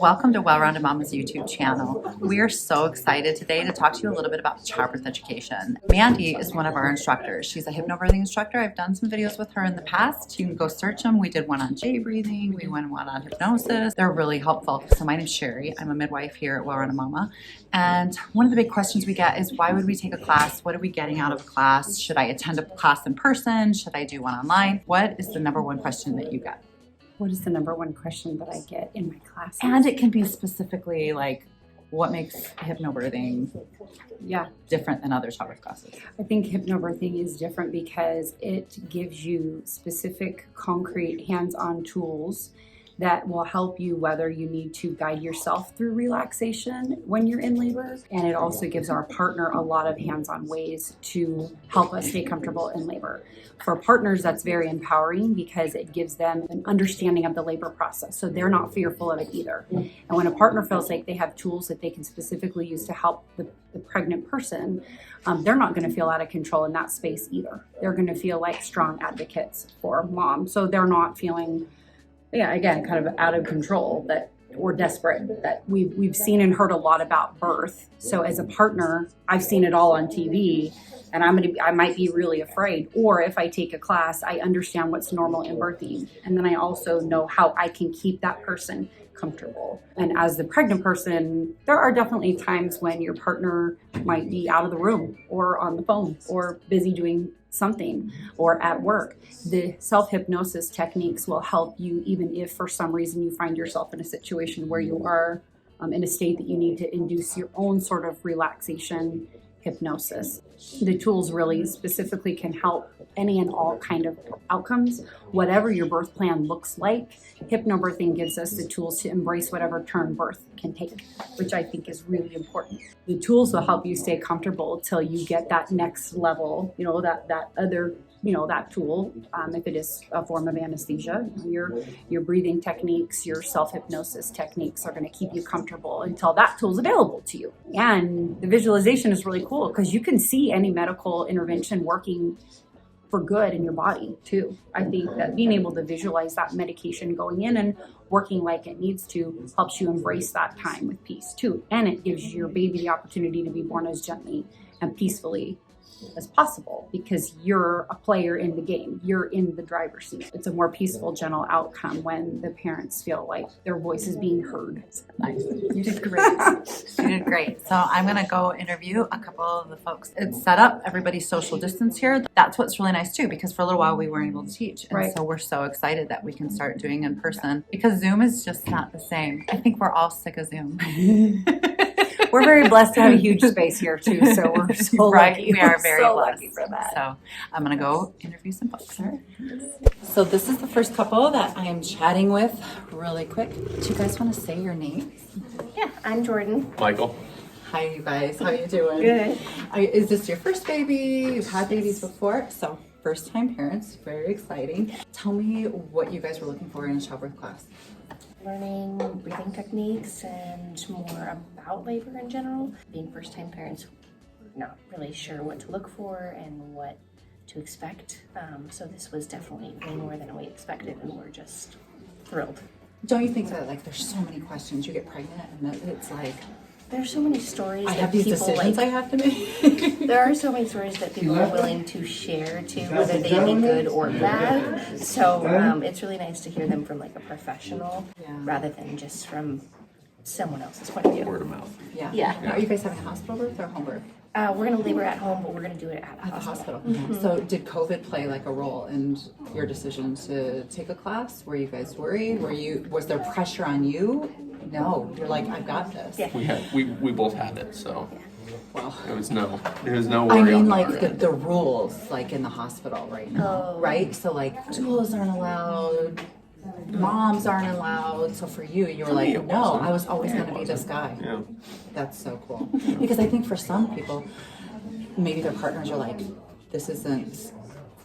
Welcome to Well Rounded Momma's YouTube channel. We are so excited today to talk to you a little bit about childbirth education. Mandie is one of our instructors. She's a HypnoBirthing instructor. I've done some videos with her in the past. You can go search them. We did one on J breathing. We did one on hypnosis. They're really helpful. So my name's Sherry. I'm a midwife here at Well Rounded Momma. And one of the big questions we get is, why would we take a class? What are we getting out of a class? Should I attend a class in person? Should I do one online? What is the number one question that you get? What is the number one question that I get in my classes? And it can be specifically like, what makes hypnobirthing different than other childbirth classes? I think hypnobirthing is different because it gives you specific, concrete, hands-on tools that will help you whether you need to guide yourself through relaxation when you're in labor. And it also gives our partner a lot of hands-on ways to help us stay comfortable in labor. For partners, that's very empowering because it gives them an understanding of the labor process. So they're not fearful of it either. And when a partner feels like they have tools that they can specifically use to help the pregnant person, they're not going to feel out of control in that space either. They're going to feel like strong advocates for mom. So they're not feeling again, kind of out of control that or desperate. That we've seen and heard a lot about birth. So as a partner, I've seen it all on TV, and I might be really afraid. Or if I take a class, I understand what's normal in birthing, and then I also know how I can keep that person comfortable. And as the pregnant person, there are definitely times when your partner might be out of the room or on the phone or busy doing something or at work. The self-hypnosis techniques will help you even if for some reason you find yourself in a situation where you are in a state that you need to induce your own sort of relaxation hypnosis. The tools really specifically can help any and all kind of outcomes. Whatever your birth plan looks like, hypnobirthing gives us the tools to embrace whatever turn birth can take, which I think is really important. The tools will help you stay comfortable till you get that next level, that other that tool, if it is a form of anesthesia. Your breathing techniques, your self-hypnosis techniques are going to keep you comfortable until that tool is available to you. And the visualization is really cool because you can see any medical intervention working for good in your body too. I think that being able to visualize that medication going in and working like it needs to helps you embrace that time with peace too. And it gives your baby the opportunity to be born as gently and peacefully as possible because you're a player in the game. You're in the driver's seat. It's a more peaceful, gentle outcome when the parents feel like their voice is being heard. Nice. You did great. You did great. So I'm going to go interview a couple of the folks. It's set up, everybody's social distance here. That's what's really nice too, because for a little while we weren't able to teach. And so we're so excited that we can start doing in person because Zoom is just not the same. I think we're all sick of Zoom. We're very blessed to have a huge space here too, so we're so lucky. We are very so blessed lucky for that. So I'm gonna go interview some folks. So this is the first couple that I am chatting with really quick. Do you guys want to say your names? Yeah, I'm Jordan. Michael. Hi, you guys. How are you doing? Good. Is this your first baby? You've had babies before? So first time parents, very exciting. Tell me what you guys were looking for in a childbirth class. Learning breathing techniques and more about labor in general. Being first-time parents, not really sure what to look for and what to expect. So this was definitely way more than we expected, and we're just thrilled. Don't you think that there's so many questions? You get pregnant and that it's like, there's so many stories I that have these people decisions I have to make. There are so many stories that people are willing to share too, whether they be good or bad. So it's really nice to hear them from like a professional rather than just from someone else's point of view. Word of mouth. Yeah. Are you guys having a hospital birth or home birth? We're going to labor at home, but we're going to do it at the hospital. Mm-hmm. So did COVID play like a role in your decision to take a class? Were you guys worried? Was there pressure on you? No, you're like, I've got this. Yeah. We both had it, so well, it was no worry. I mean, on like the rules, like in the hospital right now, right? So like doulas aren't allowed, moms aren't allowed. So for you, you were like, no, I was always going to be this guy. Yeah. That's so cool. Because I think for some people, maybe their partners are like, this isn't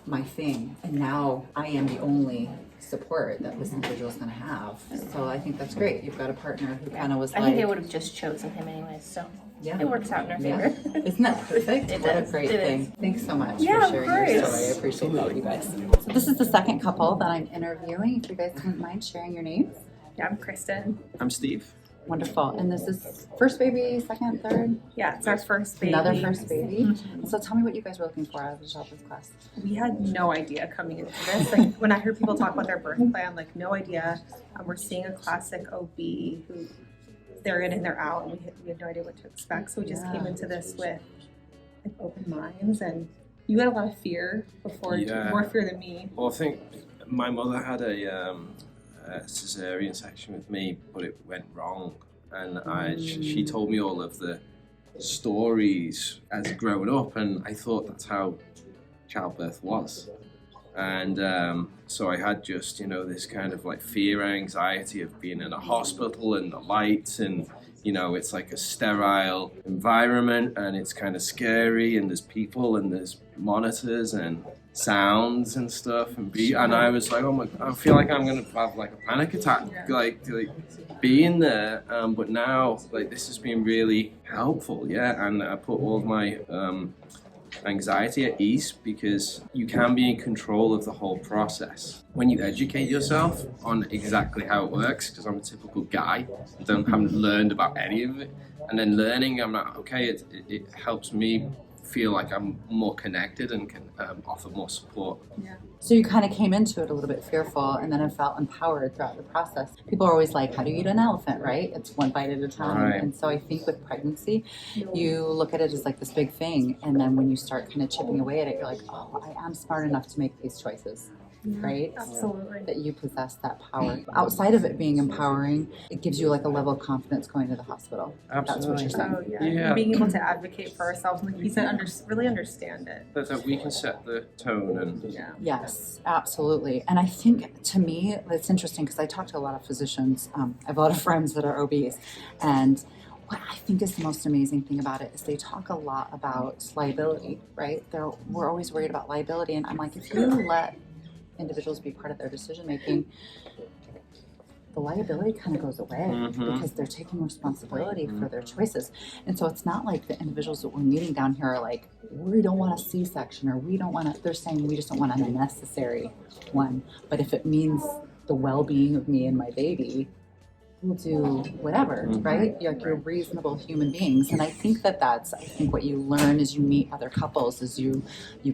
my thing, and now I am the only support that this individual is going to have. So I think that's great. You've got a partner who kind of was I think they would have just chosen him anyways, so it works out in our favor. Isn't that perfect? It What does. a great It thing. is. Thanks so much Yeah, for sharing of your course. story. I appreciate that, you guys. So this is the second couple that I'm interviewing. If you guys wouldn't mind sharing your names. Yeah, I'm Kristen. I'm Steve. Wonderful. And this is first baby, second, third? Yeah, it's our first baby. Another first baby. So tell me what you guys were looking for out of the childbirth class. We had no idea coming into this. Like when I heard people talk about their birth plan, like no idea. We're seeing a classic OB who they're in and they're out, and we had no idea what to expect. So we just came into this with like open minds. And you had a lot of fear before, more fear than me. Well, I think my mother had a cesarean section with me, but it went wrong, and she told me all of the stories as growing up, and I thought that's how childbirth was. And so I had just, this kind of like fear, anxiety of being in a hospital and the lights, and it's like a sterile environment, and it's kind of scary, and there's people and there's monitors and sounds and stuff, and I was like, oh my, I feel like I'm gonna have like a panic attack, like being there. But now, like, this has been really helpful, and I put all of my anxiety at ease, because you can be in control of the whole process when you educate yourself on exactly how it works. Because I'm a typical guy, haven't learned about any of it, and then learning, I'm like, okay, it helps me feel like I'm more connected and can offer more support. Yeah. So you kind of came into it a little bit fearful, and then have felt empowered throughout the process. People are always like, how do you eat an elephant, right? It's one bite at a time. Right. And so I think with pregnancy, you look at it as like this big thing, and then when you start kind of chipping away at it, you're like, oh, I am smart enough to make these choices. Right? Absolutely. That you possess that power. Outside of it being empowering, it gives you like a level of confidence going to the hospital. Absolutely. That's what you're saying. Oh yeah. Being able to advocate for ourselves, and like you said, really understand it. That we can set the tone and Yes, absolutely. And I think, to me, it's interesting because I talk to a lot of physicians. I have a lot of friends that are OBs, and what I think is the most amazing thing about it is they talk a lot about liability, right? We're always worried about liability, and I'm like, if you let individuals be part of their decision making, the liability kind of goes away because they're taking responsibility for their choices. And so it's not like the individuals that we're meeting down here are like, we don't want a C-section, or we don't want to, they're saying we just don't want an unnecessary one. But if it means the well-being of me and my baby, we'll do whatever, right? You're reasonable human beings. And I think that's what you learn as you meet other couples, is you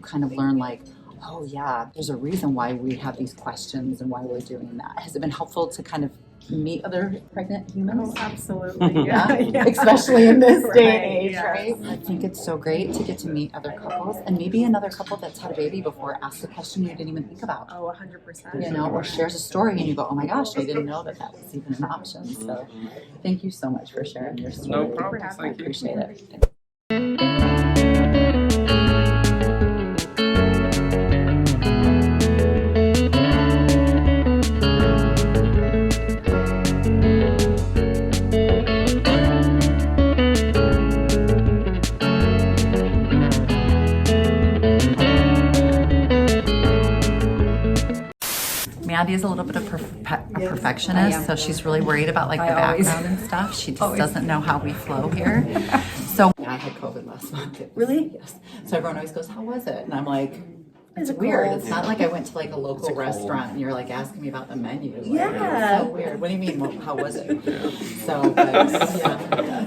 kind of learn like, oh yeah, there's a reason why we have these questions and why we're doing that. Has it been helpful to kind of meet other pregnant humans? Oh, absolutely. Yeah. Especially in this day and age, yes. right? I think it's so great to get to meet other couples, and maybe another couple that's had a baby before asks a question you didn't even think about. Oh, 100%. Or shares a story and you go, oh my gosh, I didn't know that was even an option. So thank you so much for sharing your story. no problem. I Thank you. appreciate it. Mandie is a little bit of a perfectionist, so she's really worried about like the background and stuff. She just doesn't know how we flow here. So I had COVID last month. Really? Yes. So everyone always goes, how was it? And I'm like, it's weird. It's not like I went to like a local restaurant and you're like asking me about the menu. Like, Yeah. it's so weird. What do you mean? Well, how was it? So, but, yeah.